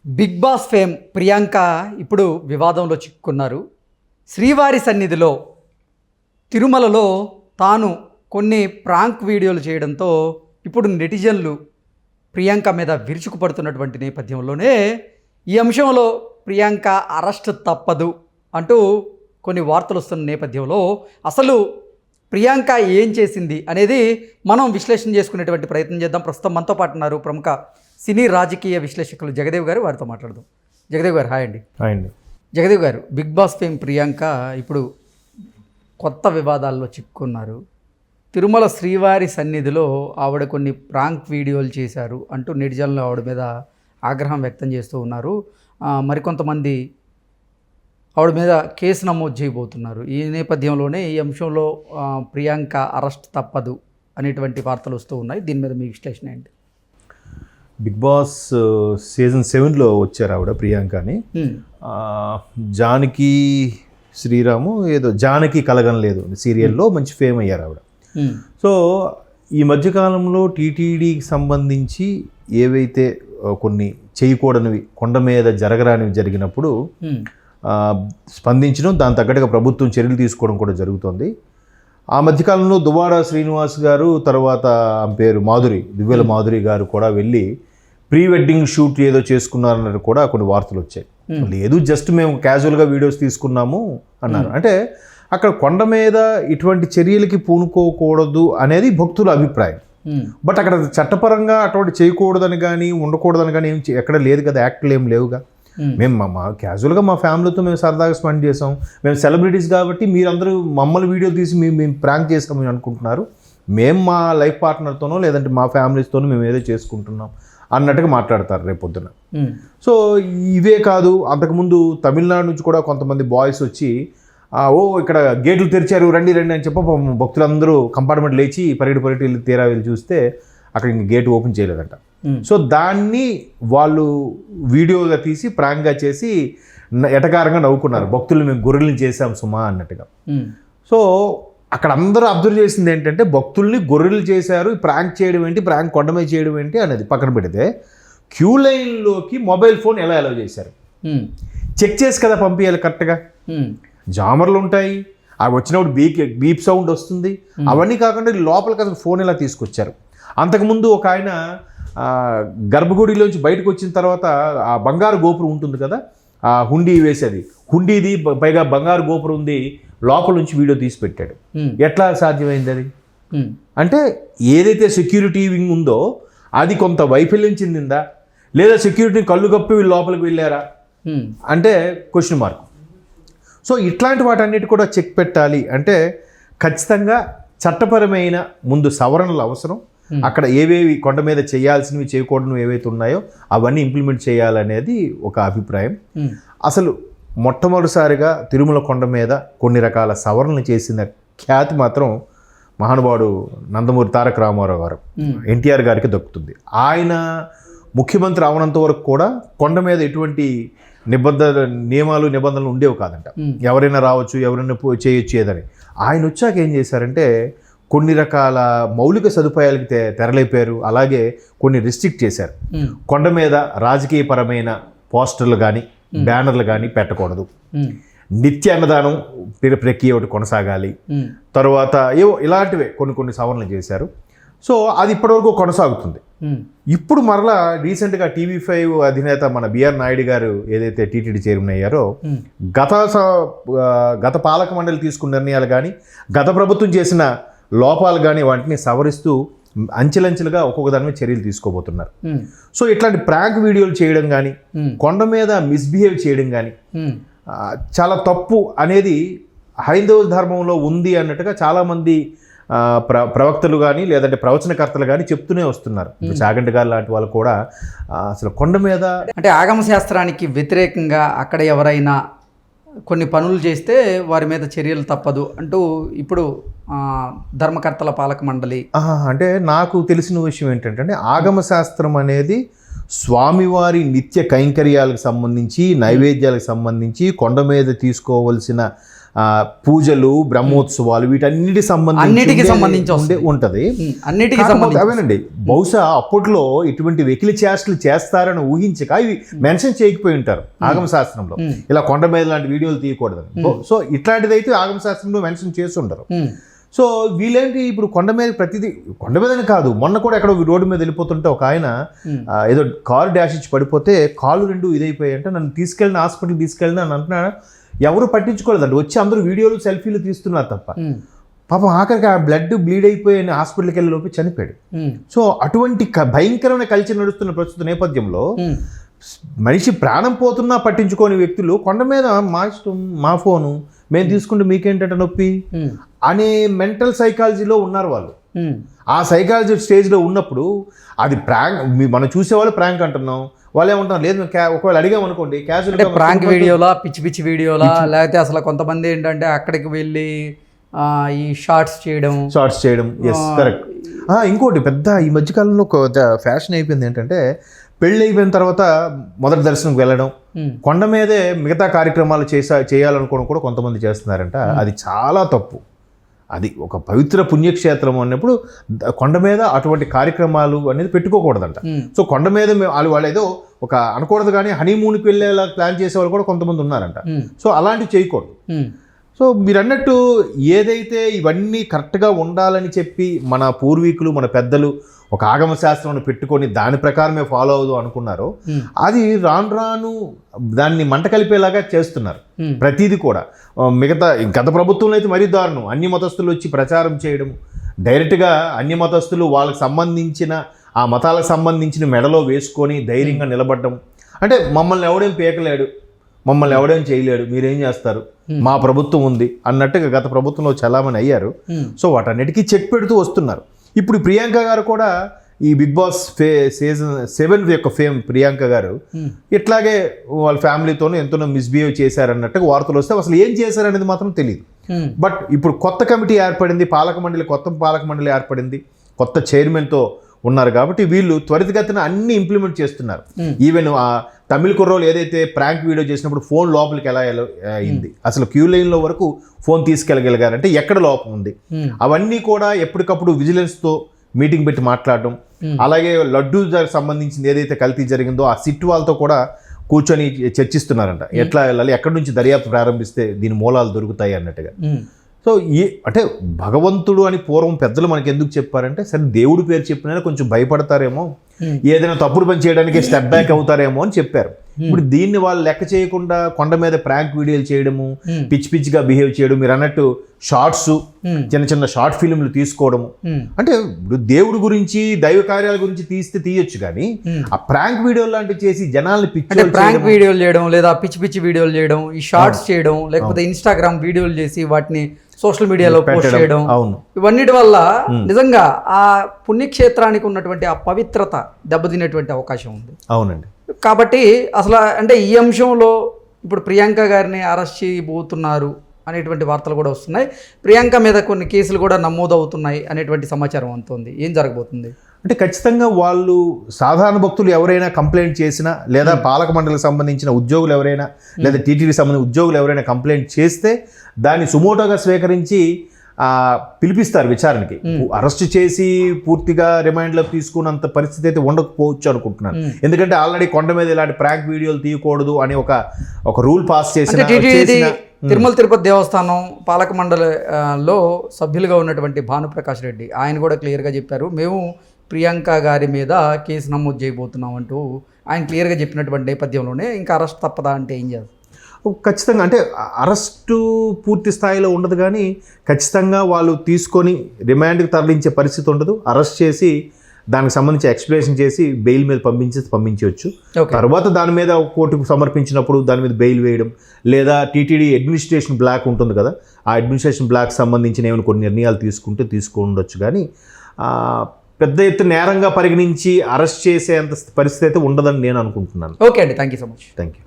Big boss fame Priyanka ఇప్పుడు వివాదంలో చిక్కుకున్నారు. శ్రీవారి సన్నిధిలో తిరుమలలో తాను కొన్ని ప్రాంక్ వీడియోలు చేయడంతో ఇప్పుడు నెటిజన్లు ప్రియాంక మీద విరుచుకుపడుతున్నటువంటి నేపథ్యంలోనే ఈ అంశంలో ప్రియాంక అరెస్ట్ తప్పదు అంటూ కొన్ని వార్తలు వస్తున్న నేపథ్యంలో అసలు ప్రియాంక ఏం చేసింది అనేది మనం విశ్లేషణ చేసుకునేటువంటి ప్రయత్నం చేద్దాం. ప్రస్తుతం మనతో పాటు ఉన్నారు ప్రముఖ సినీ రాజకీయ విశ్లేషకులు జగదేవ్ గారు. వారితో మాట్లాడదాం. జగదేవ్ గారు, హాయ్ అండి. హాయ్ అండి. జగదేవ్ గారు, బిగ్ బాస్ ఫేమ్ ప్రియాంక ఇప్పుడు కొత్త వివాదాల్లో చిక్కుకున్నారు. తిరుమల శ్రీవారి సన్నిధిలో ఆవిడ కొన్ని ప్రాంక్ వీడియోలు చేశారు అంటూ నెటిజన్లు ఆవిడ మీద ఆగ్రహం వ్యక్తం చేస్తూ ఉన్నారు. మరికొంతమంది ఆవిడ మీద కేసు నమోదు చేయబోతున్నారు. ఈ నేపథ్యంలోనే ఈ అంశంలో ప్రియాంక అరెస్ట్ తప్పదు అనేటువంటి వార్తలు వస్తూ ఉన్నాయి. దీని మీద మీ విశ్లేషణ ఏంటి? బిగ్ బాస్ సీజన్ 7లో వచ్చారు ఆవిడ ప్రియాంకని. జానకి శ్రీరాము ఏదో జానకి కలగనలేదు సీరియల్లో మంచి ఫేమ్ అయ్యారు ఆవిడ. సో ఈ మధ్యకాలంలో టీటీడీకి సంబంధించి ఏవైతే కొన్ని చేయకూడనివి, కొండ మీద జరగరానివి జరిగినప్పుడు స్పందించడం, దాని తగ్గట్టుగా ప్రభుత్వం చర్యలు తీసుకోవడం కూడా జరుగుతుంది. ఆ మధ్యకాలంలో దువ్వాడ శ్రీనివాస్ గారు, తర్వాత పేరు మాధురి, దివ్యల మాధురి గారు కూడా వెళ్ళి ప్రీ వెడ్డింగ్ షూట్ ఏదో చేసుకున్నారన్నది కూడా కొన్ని వార్తలు వచ్చాయి. లేదు, జస్ట్ మేము క్యాజువల్గా వీడియోస్ తీసుకున్నాము అన్నారు. అంటే అక్కడ కొండ మీద ఇటువంటి చర్యలకి పూనుకోకూడదు అనేది భక్తుల అభిప్రాయం. బట్ అక్కడ చట్టపరంగా అటువంటి చేయకూడదని కానీ ఉండకూడదని కానీ ఏం ఎక్కడ లేదు కదా, యాక్ట్లు ఏం లేవుగా. మేము మా క్యాజువల్గా మా ఫ్యామిలీతో మేము సరదాగా స్పెండ్ చేసాం, మేము సెలబ్రిటీస్ కాబట్టి మీరందరూ మమ్మల్ని వీడియో తీసి మేము ప్రాంక్ చేస్తామని అనుకుంటున్నారు. మేము మా లైఫ్ పార్ట్నర్తోనో లేదంటే మా ఫ్యామిలీస్తోనో మేము ఏదో చేసుకుంటున్నాం అన్నట్టుగా మాట్లాడతారు రేపొద్దున. సో ఇవే కాదు, అంతకుముందు తమిళనాడు నుంచి కూడా కొంతమంది బాయ్స్ వచ్చి ఇక్కడ గేట్లు తెరిచారు రండి రండి అని చెప్పి భక్తులందరూ కంపార్ట్మెంట్ లేచి పరిగెట్టి తీరా వెళ్ళి చూస్తే అక్కడ ఇంక గేట్ ఓపెన్ చేయలేదంట. సో దాన్ని వాళ్ళు వీడియోగా తీసి ప్రాంక్గా చేసి ఎటకారంగా నవ్వుకున్నారు. భక్తులు మేము గొర్రెల్ని చేసాం సుమా అన్నట్టుగా. సో అక్కడ అందరూ అబ్జర్వ్ చేసింది ఏంటంటే భక్తుల్ని గొర్రెలు చేశారు, ప్రాంక్ చేయడం ఏంటి, ప్రాంక్ కొండమే చేయడం ఏంటి అనేది పక్కన పెడితే క్యూ లైన్లోకి మొబైల్ ఫోన్ ఎలా అలౌ చేశారు, చెక్ చేసి కదా పంపించాలి కరెక్ట్గా. జామర్లు ఉంటాయి, అవి వచ్చినప్పుడు బీప్ సౌండ్ వస్తుంది. అవన్నీ కాకుండా లోపలికి అసలు ఫోన్ ఎలా తీసుకొచ్చారు. అంతకుముందు ఒక ఆయన గర్భగుడిలోంచి బయటకు వచ్చిన తర్వాత ఆ బంగారు గోపురం ఉంటుంది కదా, ఆ హుండీ వేసేది, హుండీది పైగా బంగారు గోపురం ఉంది, లోపల నుంచి వీడియో తీసి పెట్టాడు. ఎట్లా సాధ్యమైంది అది? అంటే ఏదైతే సెక్యూరిటీ వింగ్ ఉందో అది కొంత వైఫల్యం చెందిందా, లేదా సెక్యూరిటీని కళ్ళు కప్పి వీళ్ళు లోపలికి వెళ్ళారా అంటే క్వశ్చన్ మార్క్. సో ఇట్లాంటి వాటన్నిటి కూడా చెక్ పెట్టాలి అంటే ఖచ్చితంగా చట్టపరమైన ముందు సవరణలు అవసరం. అక్కడ ఏవేవి కొండ మీద చేయాల్సినవి చేయకూడనివి ఏవైతే ఉన్నాయో అవన్నీ ఇంప్లిమెంట్ చేయాలనేది ఒక అభిప్రాయం. అసలు మొట్టమొదటిసారిగా తిరుమల కొండ మీద కొన్ని రకాల సవరణలు చేసిన ఖ్యాతి మాత్రం మహానుభావుడు నందమూరి తారక రామారావు గారు, ఎన్టీఆర్ గారికి దక్కుతుంది. ఆయన ముఖ్యమంత్రి అవనంత వరకు కూడా కొండ మీద ఎటువంటి నియమాలు నిబంధనలు ఉండేవి కాదంట. ఎవరైనా రావచ్చు, ఎవరైనా చేయొచ్చు ఏదని. ఆయన వచ్చాక ఏం చేశారంటే కొన్ని రకాల మౌలిక సదుపాయాలకి తెరలేపారు. అలాగే కొన్ని రిస్ట్రిక్ట్ చేశారు. కొండ మీద రాజకీయపరమైన పోస్టర్లు కానీ బ్యానర్లు కానీ పెట్టకూడదు. నిత్య అన్నదానం ప్రక్రియ ఒకటి కొనసాగాలి. తర్వాత ఏవో ఇలాంటివే కొన్ని సవరణలు చేశారు. సో అది ఇప్పటివరకు కొనసాగుతుంది. ఇప్పుడు మరలా రీసెంట్గా TV5 అధినేత మన బిఆర్ నాయుడు గారు ఏదైతే టీటీడీ చైర్మన్ అయ్యారో గత పాలక మండలి తీసుకున్న నిర్ణయాలు కానీ గత ప్రభుత్వం చేసిన లోపాలు కానీ వాటిని సవరిస్తూ అంచెలంచెలుగా ఒక్కొక్క దాని మీద చర్యలు తీసుకోబోతున్నారు. సో ఇట్లాంటి ప్రాంక్ వీడియోలు చేయడం కానీ కొండ మీద మిస్బిహేవ్ చేయడం కానీ చాలా తప్పు అనేది హైందవ ధర్మంలో ఉంది అన్నట్టుగా చాలామంది ప్రవక్తలు కానీ లేదంటే ప్రవచనకర్తలు కానీ చెప్తూనే వస్తున్నారు. చాగంటి గారు లాంటి వాళ్ళు కూడా అసలు కొండ మీద అంటే ఆగమ శాస్త్రానికి వ్యతిరేకంగా అక్కడ ఎవరైనా కొన్ని పనులు చేస్తే వారి మీద చర్యలు తప్పదు అంటూ ఇప్పుడు ధర్మకర్తల పాలక మండలి. అంటే నాకు తెలిసిన విషయం ఏంటంటే ఆగమ శాస్త్రం అనేది స్వామివారి నిత్య కైంకర్యాలకు సంబంధించి, నైవేద్యాలకు సంబంధించి, కొండ మీద తీసుకోవలసిన పూజలు, బ్రహ్మోత్సవాలు వీటన్నిటికి అన్నిటికి సంబంధించి ఉంటది. అన్నిటికీ అవేనండి. బహుశా అప్పట్లో ఇటువంటి వెకిలి చేష్టలు చేస్తారని ఊహించక ఇవి మెన్షన్ చేయకపోయి ఉంటారు ఆగమ శాస్త్రంలో, ఇలా కొండ మీద లాంటి వీడియోలు తీయకూడదని. సో ఇట్లాంటిది అయితే ఆగమ శాస్త్రంలో మెన్షన్ చేసి ఉండరు. సో వీళ్ళేంటి ఇప్పుడు కొండ మీద ప్రతిదీ, కొండ మీదనే కాదు, మొన్న కూడా ఎక్కడో రోడ్డు మీద వెళ్ళిపోతుంటే ఒక ఆయన ఏదో కారు డాష్ ఇచ్చి పడిపోతే కాళ్ళు 2 ఇదైపోయాయి అంటే నన్ను తీసుకెళ్ళిన హాస్పిటల్కి తీసుకెళ్ళిన అని అంటున్నాడు. ఎవరు పట్టించుకోలేదండి, వచ్చి అందరూ వీడియోలు సెల్ఫీలు తీస్తున్నారు తప్ప. పాపం ఆఖరికి ఆ బ్లడ్ బ్లీడ్ అయిపోయి హాస్పిటల్కి వెళ్ళి లోపి చనిపోయాడు. సో అటువంటి భయంకరమైన కల్చర్ నడుస్తున్న ప్రస్తుత నేపథ్యంలో మనిషి ప్రాణం పోతున్నా పట్టించుకోని వ్యక్తులు కొండ మీద మా ఇష్టం, మా ఫోను, మేము తీసుకుంటే మీకేంటంటే నొప్పి అనే మెంటల్ సైకాలజీలో ఉన్నారు వాళ్ళు. ఆ సైకాలజీ స్టేజ్లో ఉన్నప్పుడు అది ప్రాంక్, మనం చూసేవాళ్ళు ప్రాంక్ అంటున్నాం, వాళ్ళు ఏమంటున్నారు లేదు ఒకవేళ అడిగామనుకోండి క్యాజువల్గా ప్రాంక్ వీడియోలా, పిచ్చి పిచ్చి వీడియోలా, లేకపోతే అసలు కొంతమంది ఏంటంటే అక్కడికి వెళ్ళి ఈ షార్ట్స్ చేయడం. Yes correct. ఇంకోటి పెద్ద ఈ మధ్యకాలంలో ఒక ఫ్యాషన్ అయిపోయింది ఏంటంటే పెళ్ళి అయిపోయిన తర్వాత మొదటి దర్శనంకి వెళ్ళడం, కొండ మీదే మిగతా కార్యక్రమాలు చేయాలనుకోవడం కూడా కొంతమంది చేస్తున్నారంట. అది చాలా తప్పు. అది ఒక పవిత్ర పుణ్యక్షేత్రం అన్నప్పుడు కొండ మీద అటువంటి కార్యక్రమాలు అనేది పెట్టుకోకూడదంట. సో కొండ మీద వాళ్ళు ఏదో ఒక అనకూడదు కానీ హనీమూన్కి వెళ్ళేలా ప్లాన్ చేసే వాళ్ళు కూడా కొంతమంది ఉన్నారంట. సో అలాంటివి చేయకూడదు. సో మీరు అన్నట్టు ఏదైతే ఇవన్నీ కరెక్ట్గా ఉండాలని చెప్పి మన పూర్వీకులు, మన పెద్దలు ఒక ఆగమ శాస్త్రం పెట్టుకొని దాని ప్రకారమే ఫాలో అవుదాం అనుకున్నారో అది రాను రాను దాన్ని మంట కలిపేలాగా చేస్తున్నారు ప్రతిదీ కూడా. మిగతా గత ప్రభుత్వంలో అయితే మరీ దారుణం, అన్ని మతస్థులు వచ్చి ప్రచారం చేయడం, డైరెక్ట్గా అన్ని మతస్థులు వాళ్ళకి సంబంధించిన ఆ మతాలకు సంబంధించిన మెడలో వేసుకొని ధైర్యంగా నిలబడడం. అంటే మమ్మల్ని ఎవడేం పీకలేడు, మమ్మల్ని ఎవడేం చేయలేడు, మీరేం చేస్తారు, మా ప్రభుత్వం ఉంది అన్నట్టుగా గత ప్రభుత్వంలో చలామణి అయ్యారు. సో వాటన్నిటికీ చెక్ పెడుతూ వస్తున్నారు. ఇప్పుడు ప్రియాంక గారు కూడా ఈ బిగ్ బాస్ సీజన్ 7 యొక్క ఫేమ్ ప్రియాంక గారు ఇట్లాగే వాళ్ళ ఫ్యామిలీతోనూ ఎంతో మిస్బిహేవ్ చేశారన్నట్టుగా వార్తలు వస్తే అసలు ఏం చేశారనేది మాత్రం తెలియదు. బట్ ఇప్పుడు కొత్త కమిటీ ఏర్పడింది, కొత్త పాలక మండలి ఏర్పడింది, కొత్త చైర్మన్తో ఉన్నారు కాబట్టి వీళ్ళు త్వరితగతిన అన్ని ఇంప్లిమెంట్ చేస్తున్నారు. ఈవెన్ ఆ తమిళ కుర్రోలు ఏదైతే ప్రాంక్ వీడియో చేసినప్పుడు ఫోన్ లోపలికి ఎలా అయింది, అసలు క్యూ లైన్లో వరకు ఫోన్ తీసుకెళ్ళగలిగారంటే ఎక్కడ లోపం ఉంది, అవన్నీ కూడా ఎప్పటికప్పుడు విజిలెన్స్తో మీటింగ్ పెట్టి మాట్లాడడం. అలాగే లడ్డూ సంబంధించింది ఏదైతే కల్తీ జరిగిందో ఆ సిట్ వాళ్ళతో కూడా కూర్చొని చర్చిస్తున్నారంట, ఎట్లా వెళ్ళాలి, ఎక్కడి నుంచి దర్యాప్తు ప్రారంభిస్తే దీని మూలాలు దొరుకుతాయి అన్నట్టుగా. సో అంటే భగవంతుడు అని పూర్వం పెద్దలు మనకి ఎందుకు చెప్పారంటే సరే దేవుడి పేరు చెప్పినా కొంచెం భయపడతారేమో, ఏదైనా తప్పుడు పని చేయడానికి స్టెప్ బ్యాక్ అవుతారేమో అని చెప్పారు. ఇప్పుడు దీన్ని వాళ్ళు లెక్క చేయకుండా కొండ మీద ప్రాంక్ వీడియోలు చేయడము, పిచ్చి పిచ్చిగా బిహేవ్ చేయడం, మీరు అన్నట్టు షార్ట్స్, చిన్న చిన్న షార్ట్ ఫిల్మ్లు తీసుకోవడము. అంటే ఇప్పుడు దేవుడి గురించి దైవ కార్యాల గురించి తీయొచ్చు కానీ ఆ ప్రాంక్ వీడియో లాంటివి చేసి జనాల్ని ప్రాంక్ వీడియోలు చేయడం, లేదా పిచ్చి పిచ్చి వీడియోలు చేయడం, ఈ షార్ట్స్ చేయడం, లేకపోతే ఇన్స్టాగ్రామ్ వీడియోలు చేసి వాటిని సోషల్ మీడియాలో పోస్ట్ చేయడం, ఇవన్నిటి వల్ల నిజంగా ఆ పుణ్యక్షేత్రానికి ఉన్నటువంటి ఆ పవిత్రత దెబ్బతినేటువంటి అవకాశం ఉంది. అవునండి. కాబట్టి అసలు అంటే ఈ అంశంలో ఇప్పుడు ప్రియాంక గారిని అరెస్ట్ చేయబోతున్నారు అనేటువంటి వార్తలు కూడా వస్తున్నాయి. ప్రియాంక మీద కొన్ని కేసులు కూడా నమోదవుతున్నాయి అనేటువంటి సమాచారం అందుతుంది. ఏం జరగబోతుంది అంటే ఖచ్చితంగా వాళ్ళు సాధారణ భక్తులు ఎవరైనా కంప్లైంట్ చేసినా, లేదా పాలక మండలికి సంబంధించిన ఉద్యోగులు ఎవరైనా, లేదా టీటీడీకి సంబంధించిన ఉద్యోగులు ఎవరైనా కంప్లైంట్ చేస్తే దాన్ని సుమోటోగా స్వీకరించి పిలిపిస్తారు విచారణకి. అరెస్ట్ చేసి పూర్తిగా రిమైండ్లోకి తీసుకున్నంత పరిస్థితి అయితే ఉండకపోవచ్చు అనుకుంటున్నాను. ఎందుకంటే ఆల్రెడీ కొండ మీద ఇలాంటి ప్రాంక్ వీడియోలు తీయకూడదు అని ఒక రూల్ పాస్ చేసిన తిరుమల తిరుపతి దేవస్థానం పాలక మండలిలో సభ్యులుగా ఉన్నటువంటి భానుప్రకాష్ రెడ్డి ఆయన కూడా క్లియర్గా చెప్పారు, మేము ప్రియాంక గారి మీద కేసు నమోదు చేయబోతున్నాం అంటూ ఆయన క్లియర్గా చెప్పినటువంటి నేపథ్యంలోనే ఇంకా అరెస్ట్ తప్పదా అంటే ఏం చేస్తారు? ఖచ్చితంగా అంటే అరెస్టు పూర్తి స్థాయిలో ఉండదు కానీ ఖచ్చితంగా వాళ్ళు తీసుకొని రిమాండ్కి తరలించే పరిస్థితి ఉండదు. అరెస్ట్ చేసి దానికి సంబంధించి ఎక్స్ప్లెనేషన్ చేసి బెయిల్ మీద పంపించవచ్చు. తర్వాత దాని మీద కోర్టుకు సమర్పించినప్పుడు దాని మీద బెయిల్ వేయడం, లేదా టీటీడీ అడ్మినిస్ట్రేషన్ బ్లాక్ ఉంటుంది కదా, ఆ అడ్మినిస్ట్రేషన్ బ్లాక్ సంబంధించిన ఏమైనా కొన్ని నిర్ణయాలు తీసుకుండొచ్చు. కానీ పెద్ద ఎత్తున నేరంగా పరిగణించి అరెస్ట్ చేసేంత పరిస్థితి అయితే ఉండదని నేను అనుకుంటున్నాను. ఓకే అండి, thank you so much. Thank you.